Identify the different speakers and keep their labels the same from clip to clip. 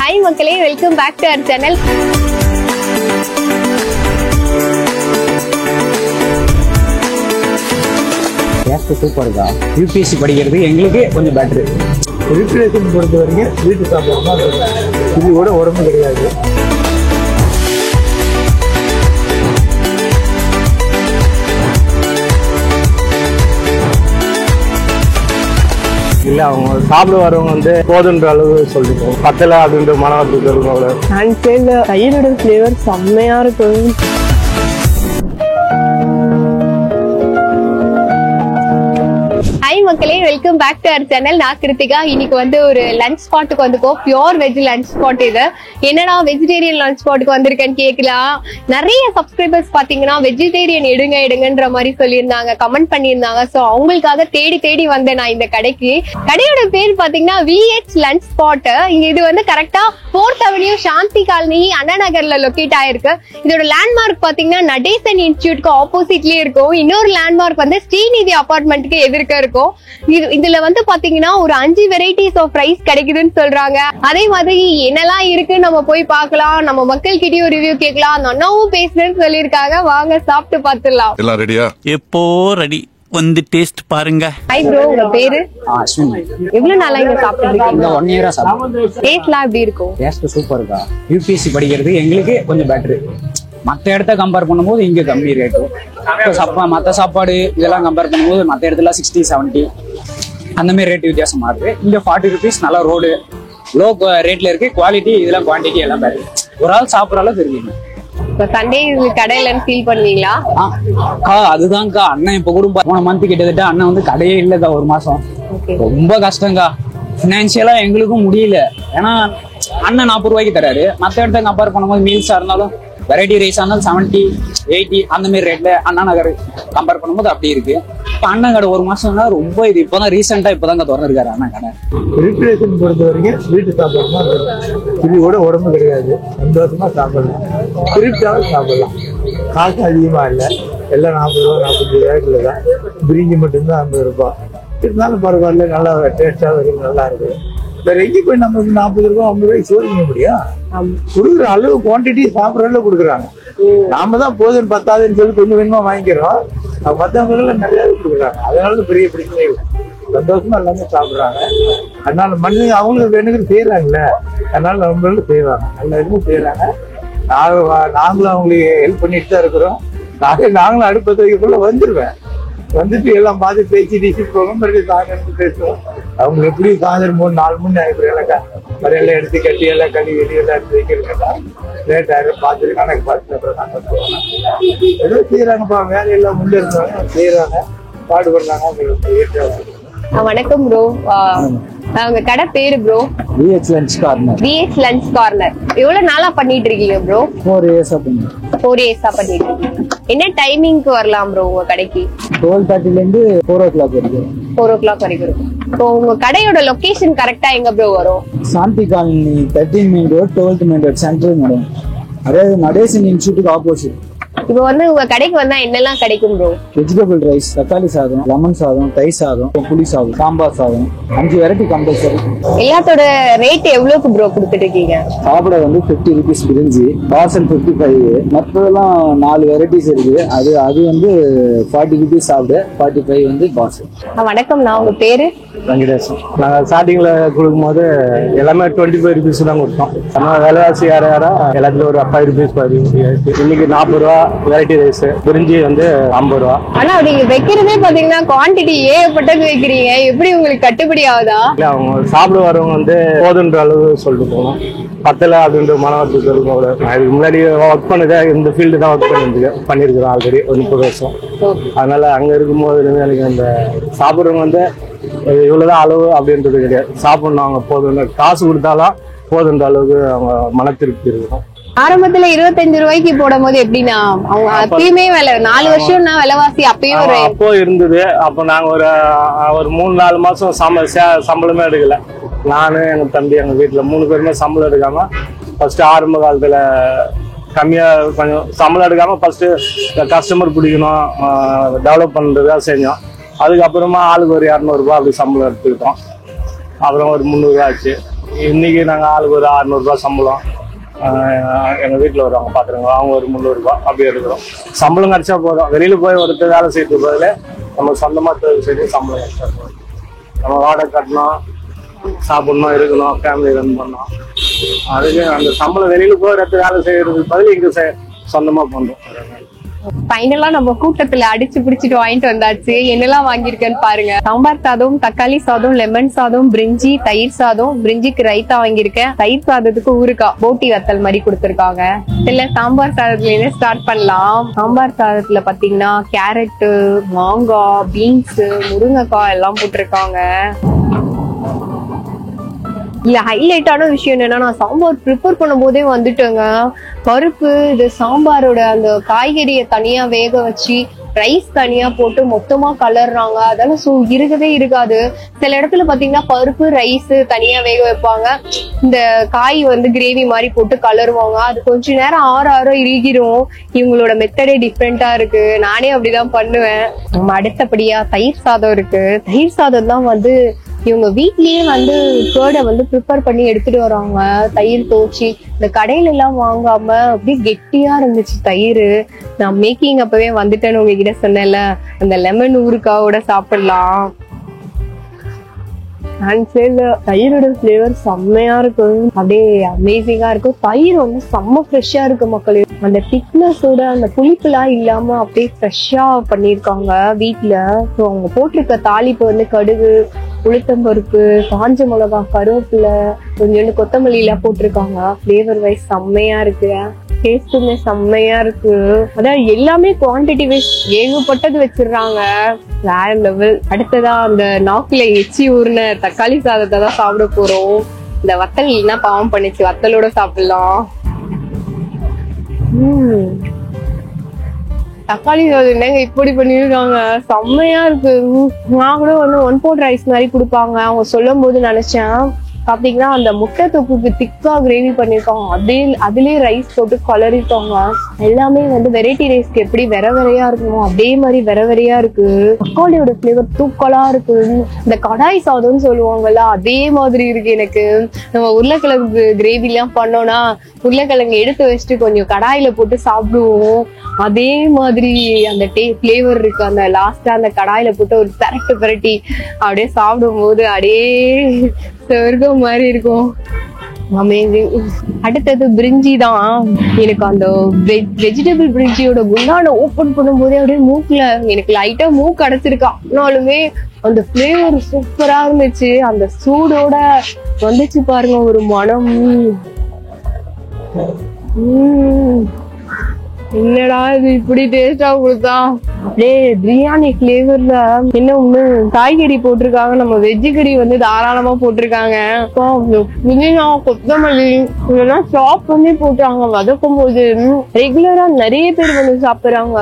Speaker 1: Hi மக்களே, welcome back to our channel.
Speaker 2: Guest சூப்பர்க்கா. UPSC படிக்கிறது எங்களுக்கு கொஞ்சம் பெட்ரு.
Speaker 3: ரிக்ரியேஷன் பொறுத்த வரைக்கும் வீட்டு சாப்பிட்றோம்னா இது கூட உடம்பு கிடையாது. இல்ல அவங்க சாப்பிட வரவங்க வந்து போதுன்ற அளவு சொல்லிட்டு பத்தல அப்படின்ற மனவரத்துக்கு இருக்கும்.
Speaker 1: நான் சேர்ந்த தயிரோட ஃபிளேவர் செம்மையா இருக்கும். ஹாய் மக்களே, welcome back to our channel. நான் கிருத்திகா. இன்னைக்கு வந்து ஒரு லஞ்ச் ஸ்பாட்டுக்கு வந்துக்கோம். Pure veg lunch spot. இது என்னடா வெஜிடேரியன் லஞ்ச் ஸ்பாட்டுக்கு வந்திருக்கேன்னு கேட்கலாம். நிறைய சப்ஸ்கிரைபர்ஸ் பாத்தீங்கன்னா வெஜிடேரியன் எடுங்கன்ற மாதிரி சொல்லியிருந்தாங்க, கமெண்ட் பண்ணியிருந்தாங்க. சோ அவங்களுக்காக தேடி வந்தேன் நான் இந்த கடைக்கு. கடையோட பேர் பாத்தீங்கன்னா VH லஞ்ச் ஸ்பாட். இங்க இது வந்து கரெக்டா 4th அவென்யூ சாந்தி காலனி அண்ணா நகர்ல லொகேட் ஆயிருக்கு. இதோட லேண்ட்மார்க் பாத்தீங்கன்னா நடேசன் இன்ஸ்டிடியூட்க்கு ஆப்போசிட்லயே இருக்கும். இன்னொரு லேண்ட்மார்க் வந்து ஸ்ரீநிதி அபார்ட்மெண்ட்க்கு எதிர்க்க இருக்கும். இதுல வந்து பாத்தீங்கன்னா ஒரு 5 வெரைட்டிஸ் ஆஃப் ரைஸ் கிடைக்குதுன்னு சொல்றாங்க. அதே மாதிரி என்னெல்லாம் இருக்கு நம்ம போய் பார்க்கலாம், நம்ம மக்கள் கிட்டயும் ரிவ்யூ கேட்கலாம். அந்த அண்ணாவும் பேசுறேன்னு சொல்லிருக்காங்க. வாங்க சாப்பிட்டு பாத்துடலாம்.
Speaker 4: எல்லாம் ரெடியா?
Speaker 5: எப்போ ரெடி, வந்து டேஸ்ட் பாருங்க.
Speaker 1: ஹாய் ப்ரோ, உங்க பேரு?
Speaker 2: அஸ்வினி.
Speaker 1: எவ்வளவு நாளா இங்க சாப்பிட்டு இருக்கீங்க?
Speaker 2: 1 இயரா சாப்பிடுறேன்.
Speaker 1: டேஸ்ட்லாம் எப்படி இருக்கும்?
Speaker 2: கேஸ்ட் சூப்பர்க்கா. யூபிஎஸ்சி படிக்கிறது எங்களுக்கு கொஞ்சம் பெட்ரு. மற்ற இடத்த கம்பேர் பண்ணும்போது இங்க கம்மி ரேட்டு. மற்ற சாப்பாடு இதெல்லாம் கம்பேர் பண்ணும்போது மற்ற இடத்துல 60, 70 அந்த மாதிரி ரேட் வித்தியாசமா இருக்கு. இங்க 40 rupees நல்லா ரோடு லோ ரேட்ல இருக்கு. குவாலிட்டி இதெல்லாம் குவான்டிட்டி எல்லாம் பெட்ரு. ஒரு ஆள் சாப்பிட்ற அளவுக்கு இருக்குங்க.
Speaker 1: சண்டே கடையிலன்னு ஃபீல் பண்ணுவீங்களா?
Speaker 2: அதுதான்க்கா. அண்ணன் இப்ப கூட போன மந்த் கிட்டத்தட்ட அண்ணன் வந்து கடையே இல்லக்கா. ஒரு மாசம் ரொம்ப கஷ்டம்க்கா. பினான்சியலா எங்களுக்கும் முடியல. ஏன்னா அண்ணன் 40 ரூபாய்க்கு தராரு. மற்ற இடத்த கம்பேர் பண்ணும்போது மீல்ஸா இருந்தாலும் வெரைட்டி ரைஸா இருந்தாலும் 70, 80 அந்த மாதிரி ரேட்ல அண்ணா நகர் கம்பேர் பண்ணும்போது அப்படி இருக்கு. இப்ப அண்ணன் கடை ஒரு மாசம்னா ரொம்ப இது இப்பதான் ரீசெண்டா இப்பதாங்க திறந்துருக்காரு அண்ணன் கடை.
Speaker 3: ரிக்ரியேஷன் பொறுத்த வரைக்கும் வீட்டு சாப்பிட்றோம்னா இது கூட உடம்பு கிடையாது. சந்தோஷமா சாப்பிடலாம், குறிப்பிட்டாக சாப்பிடலாம். காசு அதிகமா இல்லை, எல்லாம் 40 ரூபா 45 ரூபாய்க்குள்ள தான். பிரிஞ்சி மட்டும்தான் 50 ரூபாய். இருந்தாலும் பரவாயில்ல, நல்லா டேஸ்டாக இருக்கு, நல்லா இருக்கு. வேற எங்கேயும் போய் நம்ம 40 ரூபாய் 50 ரூபாய்க்கு சோதிக்க முடியும்? கொடுக்குற அளவு குவான்டிட்டி சாப்பிட்ற அளவு கொடுக்குறாங்க. நாம தான் போதும் பத்தாதுன்னு சொல்லி கொஞ்சம் கொஞ்சமா வாங்கிக்கிறோம். மற்றவங்க நிறைய கொடுக்குறாங்க. அதனால பெரிய பிரச்சனை இல்லை. சந்தோஷமா எல்லாமே சாப்பிடுறாங்க. அதனால மண்ணு அவங்களுக்கு வேணுங்கிறது செய்யறாங்கல்ல, அதனால நம்மளும் செய்வாங்க. நல்ல இதுவும் செய்யறாங்க. நாங்களும் அவங்களுக்கு ஹெல்ப் பண்ணிட்டு தான் இருக்கிறோம். நாங்களும் அடுப்பத்தை வைக்கக்குள்ள வந்துருவேன். வந்துட்டு எல்லாம் பார்த்து பேசி டிசி போகும். மறுபடியும் பேசுவோம். அவங்க எப்படி சாயந்தரம் 3-4 மணி ஆகிடுறாங்க. வரையெல்லாம் எடுத்து கட்டி எல்லாம் கழுவி வெளியெல்லாம் எடுத்து வைக்கிறதுக்கா லேட் ஆகிடும். பார்த்துட்டு கணக்கு பார்த்துட்டு அப்புறம் நாங்கள் போகணும். ஏதோ செய்யறாங்கப்பா, வேலையெல்லாம் முன்னே இருந்தாங்க, செய்யறாங்க, பாடுபடுறாங்க.
Speaker 1: வணக்கம் ப்ரோ. உங்க கடை பேரு bro?
Speaker 2: VH lunch corner.
Speaker 1: VH lunch corner. எவ்வளவு நாளா பண்ணிட்டு இருக்கீங்க ப்ரோ?
Speaker 2: 4 years பண்ணுங்க.
Speaker 1: 4 years பண்ணிட்டு இருக்கீங்க. என்ன டைமிங்க்கு வரலாம் ப்ரோ உங்க கடைக்கு?
Speaker 2: 12:30 இருந்து 4 o'clock வரைக்கும்.
Speaker 1: 4 o'clock வரைக்கும் இருக்கும். இப்போ உங்க கடையோட லொகேஷன் கரெக்டா எங்க ப்ரோ வரும்?
Speaker 2: Shanthi colony 13 main road, 12th main road central madam. அதே நடேசன் இன்ஸ்டிடியூட் ஆப்போசிட்.
Speaker 1: இப்போ வந்து உங்க கடைக்கு வந்தா என்னெல்லாம் கிடைக்கும் ப்ரோ?
Speaker 2: வெஜிடபிள் ரைஸ், தக்காளி சாதம், லெமன் சாதம், தயிர் சாதம், புளி சாதம், சாம்பார் சாதம், 5 வெரைட்டி கம்பல்சரி.
Speaker 1: எல்லாத்தோட ரேட் எவ்வளவுக்கு ப்ரோ கொடுத்துட்டு இருக்கீங்க?
Speaker 2: சாப்பிட வந்து 50 rupees பிரிஞ்சு, பார்சல் 55. மற்றதெல்லாம் 4 வெரைட்டிஸ் இருக்கு. அது வந்து 40 rupees சாப்பிடு, 45 வந்து பார்சல்.
Speaker 1: வணக்கம், நான் உங்க பேரு?
Speaker 3: வெங்கடேசன். நாங்கள் ஸ்டார்டிங்ல கொடுக்கும் போது எல்லாமே 25 rupees தான் கொடுத்தோம். நம்ம விலைவாசி யாரா எல்லாத்துலயும் ஒரு 5 rupees 10 rupees. இன்னைக்கு 40 ரூபா வெரைட்டி ரைஸ், பிரிஞ்சி வந்து 50 ரூபா.
Speaker 1: ஆனா நீங்க வைக்கிறதே பாத்தீங்கன்னா குவான்டிட்டி ஏகப்பட்டது வைக்கிறீங்க. எப்படி உங்களுக்கு கட்டுப்படி ஆகுதா?
Speaker 3: இல்ல, அவங்க சாப்பிட வரவங்க வந்து போதுன்ற அளவு சொல்லிட்டு போகணும். பத்தல அப்படின்ற மனவரத்துக்கு இருக்கும். இதுக்கு முன்னாடி ஒர்க் பண்ணது இந்த ஃபீல்டு தான் ஒர்க் பண்ணிருக்கிறோம் ஆல்ரெடி ஒரு 30 வருஷம். அதனால அங்க இருக்கும்போது எனக்கு அந்த சாப்பிட்றவங்க வந்து இவ்வளவுதான் அளவு அப்படின்றது கிடையாது. சாப்பிடணும், அவங்க போதும், காசு கொடுத்தாலும் போதுன்ற அளவுக்கு அவங்க மன திருப்தி இருக்கணும்.
Speaker 1: ஆரம்பத்துல 25 ரூபாய்க்கு போடும் போது எப்படின்னா அவங்க அப்பயுமே 4 வருஷம்னா விலைவாசி அப்பயும்
Speaker 3: அப்போ இருந்தது. அப்போ நாங்க ஒரு 3-4 மாசம் சம்பளமே எடுக்கல. நானு, எங்க தம்பி, எங்க வீட்டுல 3 பேருமே சம்பளம் எடுக்காம ஃபர்ஸ்ட் ஆரம்ப காலத்துல கம்மியா கொஞ்சம் சம்பளம் எடுக்காம ஃபர்ஸ்ட் கஸ்டமர் பிடிக்கணும், டெவலப் பண்றதா செஞ்சோம். அதுக்கப்புறமா ஆளுக்கு ஒரு 200 ரூபாய் அப்படி சம்பளம் எடுத்துக்கிட்டோம். அப்புறம் ஒரு 300 ரூபாய் ஆச்சு.
Speaker 4: இன்னைக்கு நாங்கள் ஆளுக்கு ஒரு 600 ரூபாய் சம்பளம். எங்கள் வீட்டில் வருவாங்க பார்த்துருங்க, அவங்க ஒரு 300 ரூபாய் அப்படி எடுக்கிறோம். சம்பளம் கிடைச்சா போதும். வெளியில் போய் ஒருத்தர் வேலை செய்யறது பதில் நம்ம சொந்தமாக தொழில் செய்து சம்பளம் கிடைச்சா போதும். நம்ம வாடகை கட்டணும், சாப்பிடணும், இருக்கணும், ஃபேமிலி ரன் பண்ணணும். அதுக்கு அந்த சம்பளம் வெளியில் போய் ஒருத்தர் வேலை செய்யறதுக்கு பதில் இங்கே சொந்தமாக பண்ணுறோம்.
Speaker 1: ஃபைனலா நம்ம கூட்டத்துல அடிச்சு பிடிச்சிட்டு வாங்கிட்டு வந்தாச்சு. என்னெல்லாம் வாங்கியிருக்கேன்னு பாருங்க. சாம்பார் சாதம், தக்காளி சாதம், லெமன் சாதம், பிரிஞ்சி, தயிர் சாதம். பிரிஞ்சிக்கு ரைத்தா வாங்கியிருக்கேன். தயிர் சாதத்துக்கு ஊறுகாய், போட்டி வத்தல் மாதிரி கொடுத்துருக்காங்க. இல்ல சாம்பார் சாதத்துல ஸ்டார்ட் பண்ணலாம். சாம்பார் சாதத்துல பாத்தீங்கன்னா கேரட், மாங்காய், பீன்ஸ், முருங்கைக்காய் எல்லாம் போட்டிருக்காங்க. இல்ல ஹைலைட்டான விஷயம் என்னன்னா, நான் சாம்பார் ப்ரிப்பேர் பண்ணும் போதே வந்துட்டேங்க. பருப்பு இது சாம்பாரோட அந்த காய்கறியை தனியா வேக வச்சு ரைஸ் தனியா போட்டு மொத்தமா கலர்றாங்க. அதெல்லாம் இருக்கவே இருக்காது. சில இடத்துல பாத்தீங்கன்னா பருப்பு ரைஸ் தனியா வேக வைப்பாங்க, இந்த காய் வந்து கிரேவி மாதிரி போட்டு கலருவாங்க. அது கொஞ்ச நேரம் ஆற இறுகிரும். இவங்களோட மெத்தடே டிஃப்ரெண்டா இருக்கு. நானே அப்படிதான் பண்ணுவேன். நம்ம அடுத்தபடியா தயிர் சாதம் இருக்கு. தயிர் சாதம் தான் வந்து இவங்க வீட்லயே வந்து கேர்டை வந்து ப்ரிப்பேர் பண்ணி எடுத்துட்டு வராங்க. தயிர் தோச்சி இந்த கடையில எல்லாம் வாங்காம அப்படியே கெட்டியா இருந்துச்சு தயிர். நான் மேக்கிங் அப்பவே வந்துட்டேன்னு உங்ககிட்ட சொன்னேன்ல, அந்த லெமன் ஊறுகாயோட சாப்பிடலாம். தயிரோட ஃபிளேவர் செம்மையா இருக்கும், அப்படியே அமேசிங்கா இருக்கும். தயிர் வந்து செம்ம ஃப்ரெஷ்ஷா இருக்கு மக்களே. அந்த திக்னஸோட அந்த புளிப்புலாம் இல்லாம அப்படியே ஃப்ரெஷ்ஷா பண்ணிருக்காங்க வீட்டுல. அவங்க போட்டிருக்க தாளிப்பு வந்து கடுகு, உளுத்தம்பருப்பு, காஞ்ச மிளகா, கருவேப்பிலை, கொஞ்சோண்டு கொத்தமல்லி எல்லாம் போட்டிருக்காங்க. ஃபிளேவர் வைஸ் செம்மையா இருக்கு, டேஸ்ட்டுமே செம்மையா இருக்கு. அதான் எல்லாமே குவான்டிட்டி வைஸ் ஏகப்பட்டது வச்சிடுறாங்க, வேற லெவல். அடுத்ததா அந்த நாக்குல எச்சி ஊர்ன தக்காளி சாதத்தை தான் சாப்பிட போறோம். இந்த வத்தல் என்ன பாவம் பண்ணிச்சு, வத்தலோட சாப்பிடலாம். தக்காளி சாதம் என்னங்க இப்படி பண்ணிருக்காங்க, செம்மையா இருக்கு. நான் கூட வந்து 1 pot ரைஸ் மாதிரி கொடுப்பாங்க. அவங்க சொல்லும் போது நினைச்சேன் பாத்தீங்கன்னா அந்த முட்டை தொப்புக்கு திக்கா கிரேவி பண்ணிருக்காங்க. அதுலயே ரைஸ் போட்டு கலரிருக்காங்க. எல்லாமே வந்து வெரைட்டி ரைஸ்க்கு எப்படி வெரையா இருக்குமோ அதே மாதிரி வெரையா இருக்கு. தக்காளியோட ஃபிளேவர் தூக்கலா இருக்கு. இந்த கடாய் சாதம்னு சொல்லுவாங்கல்ல அதே மாதிரி இருக்கு எனக்கு. நம்ம உருளைக்கிழங்கு கிரேவி எல்லாம் பண்ணோம்னா உருளைக்கிழங்கு எடுத்து வச்சுட்டு கொஞ்சம் கடாயில போட்டு சாப்பிடுவோம். அதே மாதிரி அந்த ஃபிளேவர் இருக்கு. அந்த லாஸ்டா அந்த கடாயில போட்டு ஒரு பெரட்டி அப்படியே சாப்பிடும் போது அப்படியே சொர்க்கம் மாதிரி இருக்கும். அமேசிங். அடுத்தது பிரிஞ்சி தான். எனக்கு அந்த வெஜிடபிள் பிரிஞ்சியோட குண்டான ஓபன் பண்ணும் போதே அப்படியே மூக்குல எனக்கு லைட்டா மூக்கு அடைச்சிருக்கா. ஆனாலுமே அந்த ஃபிளேவர் சூப்பரா இருந்துச்சு. அந்த சூடோட வந்துச்சு பாருங்க ஒரு மனம். என்னடா இது இப்படி டேஸ்டா கொடுத்தா. அப்படியே பிரியாணி ஃபிளேவர்ல என்ன ஒண்ணு காய்கறி போட்டிருக்காங்க. நம்ம வெஜ்ஜு கறி வந்து தாராளமா போட்டிருக்காங்க. புதினா, கொத்தமல்லி இதெல்லாம் சாப் பண்ணி போட்டாங்க வதக்கும் போது. ரெகுலரா நிறைய பேர் வந்து சாப்பிடுறாங்க.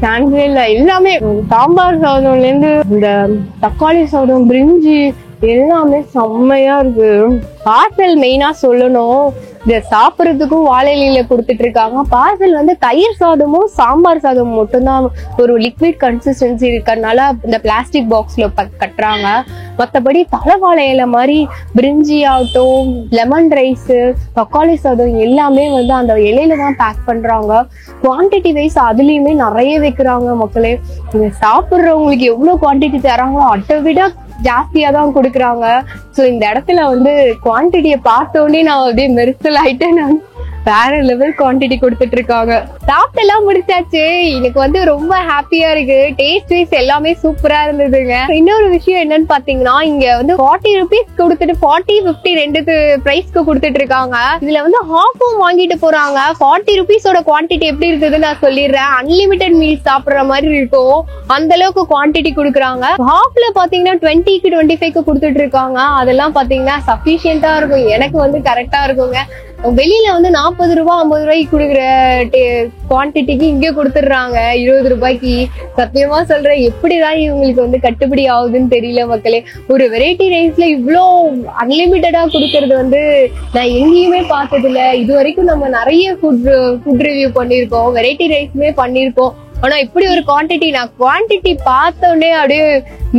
Speaker 1: சான்ஸே இல்ல. எல்லாமே சாம்பார் சாதம்ல இருந்து இந்த தக்காளி சாதம், பிரிஞ்சி எல்லாமே செம்மையா இருக்கு. பார்சல் மெயினா சொல்லணும், இத சாப்பிடறதுக்கும் வாழையில கொடுத்துட்டு இருக்காங்க. பார்சல் வந்து தயிர் சாதமும் சாம்பார் சாதமும் மட்டும்தான் ஒரு லிக்விட் கன்சிஸ்டன்சி இருக்கறனால இந்த பிளாஸ்டிக் பாக்ஸ்ல கட்டுறாங்க. மத்தபடி தலைவாழை இலை மாதிரி பிரிஞ்சி ஆகட்டும், லெமன் ரைஸ், தக்காளி சாதம் எல்லாமே வந்து அந்த இலையில தான் பேக் பண்றாங்க. குவான்டிட்டி வைஸ் அதுலயுமே நிறைய வைக்கிறாங்க மக்களே. இங்க சாப்பிடுறவங்களுக்கு எவ்வளவு குவான்டிட்டி தராங்களோ அதை விட ஜாஸ்தியா தான் கொடுக்குறாங்க. சோ இந்த இடத்துல வந்து குவான்டிட்டியை பார்த்த உடனே நான் அப்படியே மெரிசல் ஆயிட்டேன். நான் வேற லெவல் குவான்டிட்டி கொடுத்துட்டு இருக்காங்க. சாப்பிட்டு எல்லாம் முடிச்சாச்சு. எனக்கு வந்து ரொம்ப ஹாப்பியா இருக்கு. டேஸ்ட் வைஸ் எல்லாமே சூப்பரா இருந்ததுங்க. இன்னொரு விஷயம் என்னன்னு பாத்தீங்கன்னா, இங்க வந்து 40 rupees கொடுத்துட்டு 40, 50 ரெண்டு பிரைஸ்க்கு கொடுத்துட்டு இருக்காங்க. இதுல வந்து ஹாஃபும் வாங்கிட்டு போறாங்க. 40 rupeesோட குவான்டிட்டி எப்படி இருக்குதுன்னு நான் சொல்லிடுறேன். அன்லிமிட்டட் மீல்ஸ் சாப்பிடுற மாதிரி இருக்கும், அந்த அளவுக்கு குவான்டிட்டி கொடுக்குறாங்க. ஹாஃப்ல பாத்தீங்கன்னா 20க்கு 25க்கு கொடுத்துட்டு இருக்காங்க. அதெல்லாம் பாத்தீங்கன்னா சஃபிஷியன்டா இருக்கும். எனக்கு வந்து கரெக்டா இருக்குங்க. வெளியில வந்து 40 ரூபாய் 50 ரூபாய்க்கு கொடுக்குற குவான்டிட்டிக்கு இங்க கொடுத்துடுறாங்க 20 ரூபாய்க்கு. சத்தியமா சொல்றேன், எப்படிதான் இவங்களுக்கு வந்து கட்டுப்படி ஆகுதுன்னு தெரியல மக்களே. ஒரு வெரைட்டி ரைஸ்ல இவ்வளோ அன்லிமிட்டடா கொடுக்கறது வந்து நான் எங்கேயுமே பார்த்தது இல்ல. இது வரைக்கும் நம்ம நிறைய ஃபுட் ரிவ்யூ பண்ணிருக்கோம், வெரைட்டி ரைஸ்மே பண்ணிருக்கோம். ஆனா இப்படி ஒரு குவான்டிட்டி, நான் குவான்டிட்டி பார்த்தோடனே அப்படியே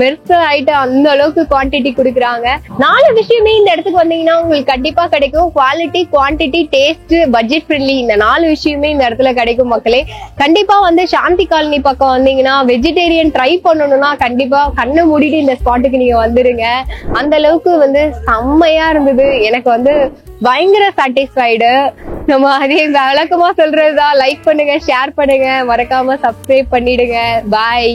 Speaker 1: மெர்சல் ஆயிட்டு அந்த அளவுக்கு குவான்டிட்டி கொடுக்குறாங்க. 4 விஷயமே இந்த இடத்துக்கு வந்தீங்கன்னா உங்களுக்கு கண்டிப்பா கிடைக்கும். Quality, quantity, taste, budget friendly, இந்த 4 விஷயமே இந்த இடத்துல கிடைக்கும் மக்களே. கண்டிப்பா வந்து சாந்தி காலனி பக்கம் வந்தீங்கன்னா வெஜிடேரியன் ட்ரை பண்ணணும்னா கண்டிப்பா கண்ணை மூடிட்டு இந்த ஸ்பாட்டுக்கு நீங்க வந்துருங்க. அந்த அளவுக்கு வந்து செம்மையா இருந்தது. எனக்கு வந்து பயங்கர சாட்டிஸ்ஃபைடு. நம்ம அதே விளக்கமா சொல்றதுதான். லைக் பண்ணுங்க, ஷேர் பண்ணுங்க, மறக்காம சப்ஸ்கிரைப் பண்ணிடுங்க. பாய்.